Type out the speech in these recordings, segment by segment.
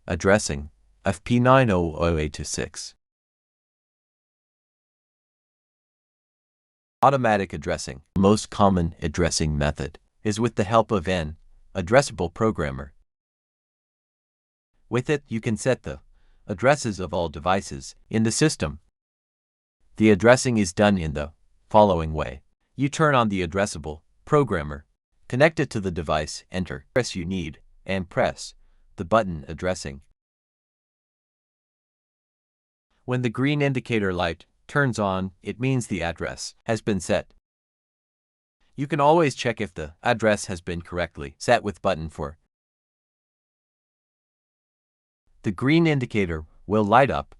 Addressing FP9000A-2. Automatic addressing. The most common addressing method is with the help of an addressable programmer. With it, you can set the addresses of all devices in the system. The addressing is done in the following way. You turn on the addressable programmer, connect it to the device, enter the address you need, and press the button addressing. When the green indicator light turns on, it means the address has been set. You can always check if the address has been correctly set with button 4. The green indicator will light up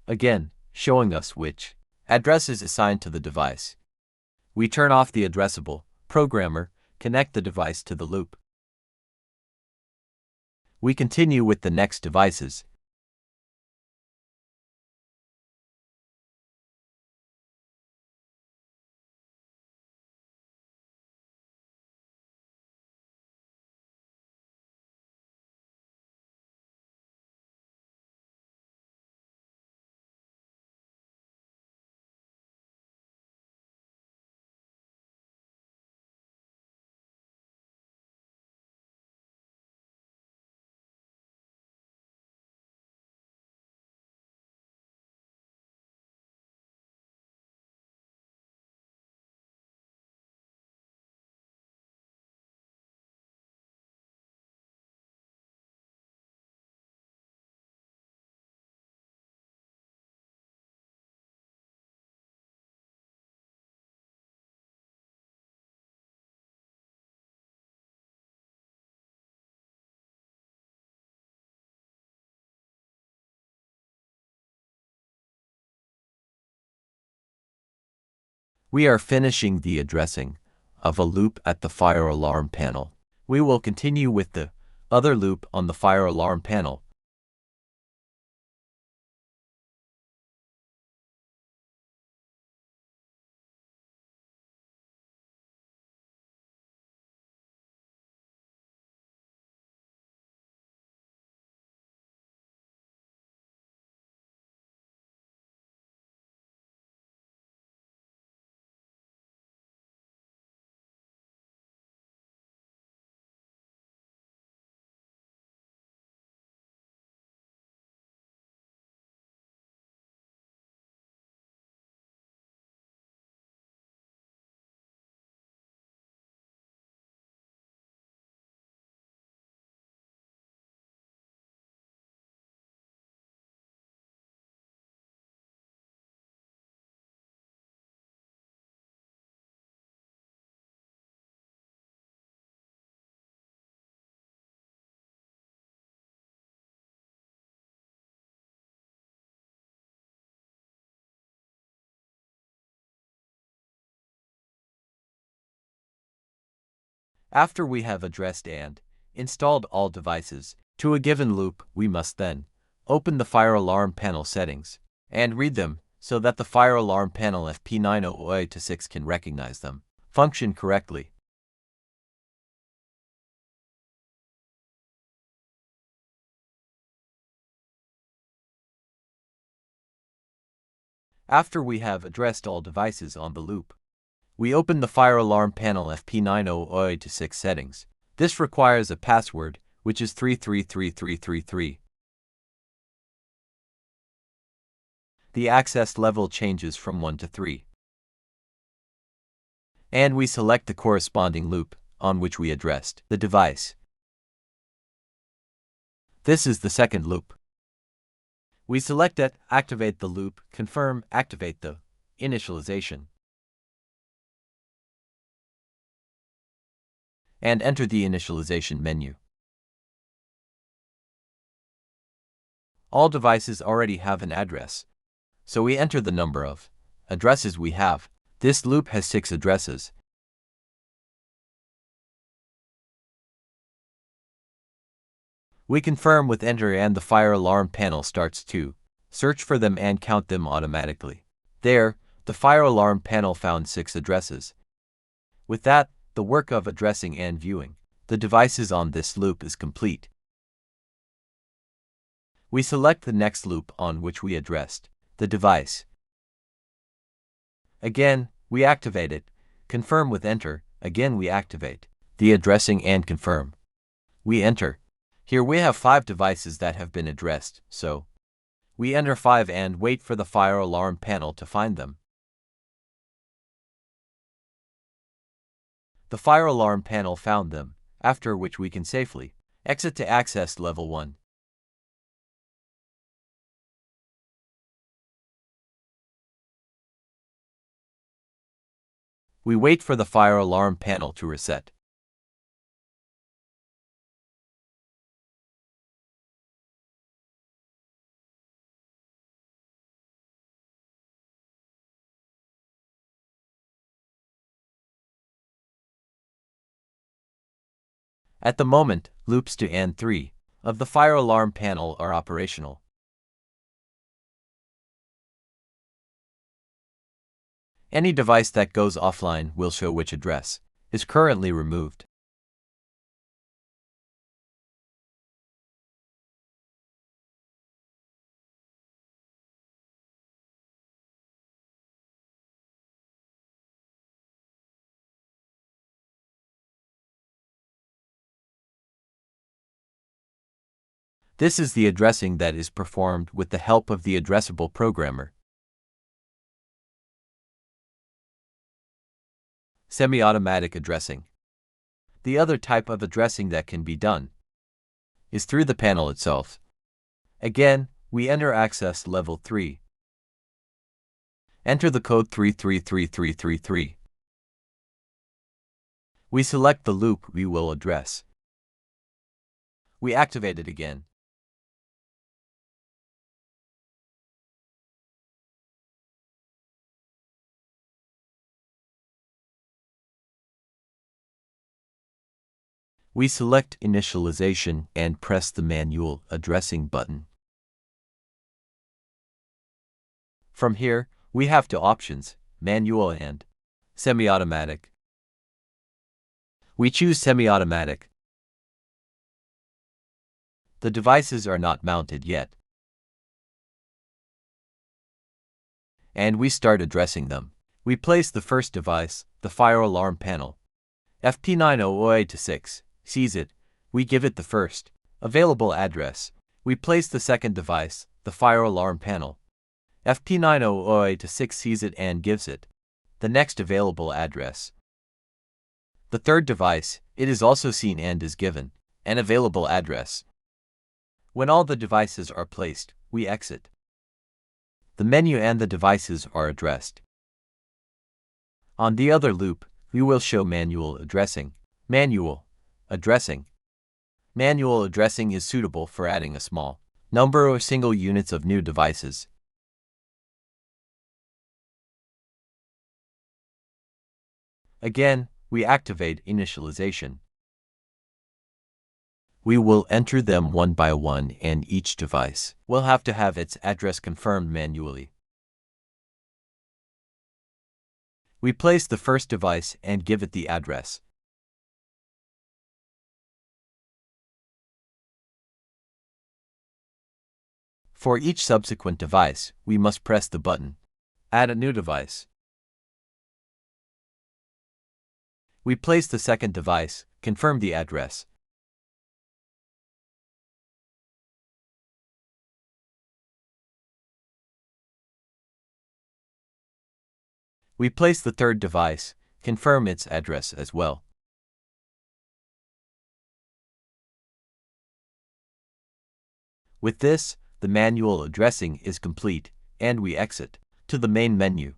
again, showing us which address is assigned to the device. We turn off the addressable programmer, connect the device to the loop. We continue with the next devices. We are finishing the addressing of a loop at the fire alarm panel. We will continue with the other loop on the fire alarm panel. After we have addressed and installed all devices to a given loop, we must then open the fire alarm panel settings and read them so that the fire alarm panel FP9000A-2 can recognize them, function correctly. After we have addressed all devices on the loop, we open the fire alarm panel FP9000A-2 settings. This requires a password, which is 333333. The access level changes from 1 to 3. And we select the corresponding loop on which we addressed the device. This is the second loop. We select it, activate the loop, confirm, activate the initialization, and enter the initialization menu. All devices already have an address, so we enter the number of addresses we have. This loop has 6 addresses. We confirm with enter and the fire alarm panel starts to search for them and count them automatically. There, the fire alarm panel found 6 addresses. With that, the work of addressing and viewing the devices on this loop is complete. We select the next loop on which we addressed the device. Again, we activate it. Confirm with Enter. Again, we activate the addressing and confirm. We enter. Here we have 5 devices that have been addressed, so we enter 5 and wait for the fire alarm panel to find them. The fire alarm panel found them, after which we can safely exit to access level 1. We wait for the fire alarm panel to reset. At the moment, loops 2 and 3 of the fire alarm panel are operational. Any device that goes offline will show which address is currently removed. This is the addressing that is performed with the help of the Addressable programmer. Semi-automatic addressing. The other type of addressing that can be done is through the panel itself. Again, we enter access level 3. Enter the code 333333. We select the loop we will address. We activate it again. We select Initialization and press the Manual Addressing button. From here, we have 2 options, Manual and Semi-automatic. We choose Semi-automatic. The devices are not mounted yet, and we start addressing them. We place the first device, the fire alarm panel. FP9000A-2 sees it. We give it the first available address. We place the second device, the fire alarm panel. FP9000A-2 sees it and gives it the next available address. The third device, it is also seen and is given an available address. When all the devices are placed, we exit. The menu and the devices are addressed. On the other loop, we will show manual addressing. Manual addressing. Manual addressing is suitable for adding a small number or single units of new devices. Again, we activate initialization. We will enter them one by one, and each device will have to have its address confirmed manually. We place the first device and give it the address. For each subsequent device, we must press the button, Add a new device. We place the second device, confirm the address. We place the third device, confirm its address as well. With this, the manual addressing is complete, and we exit to the main menu.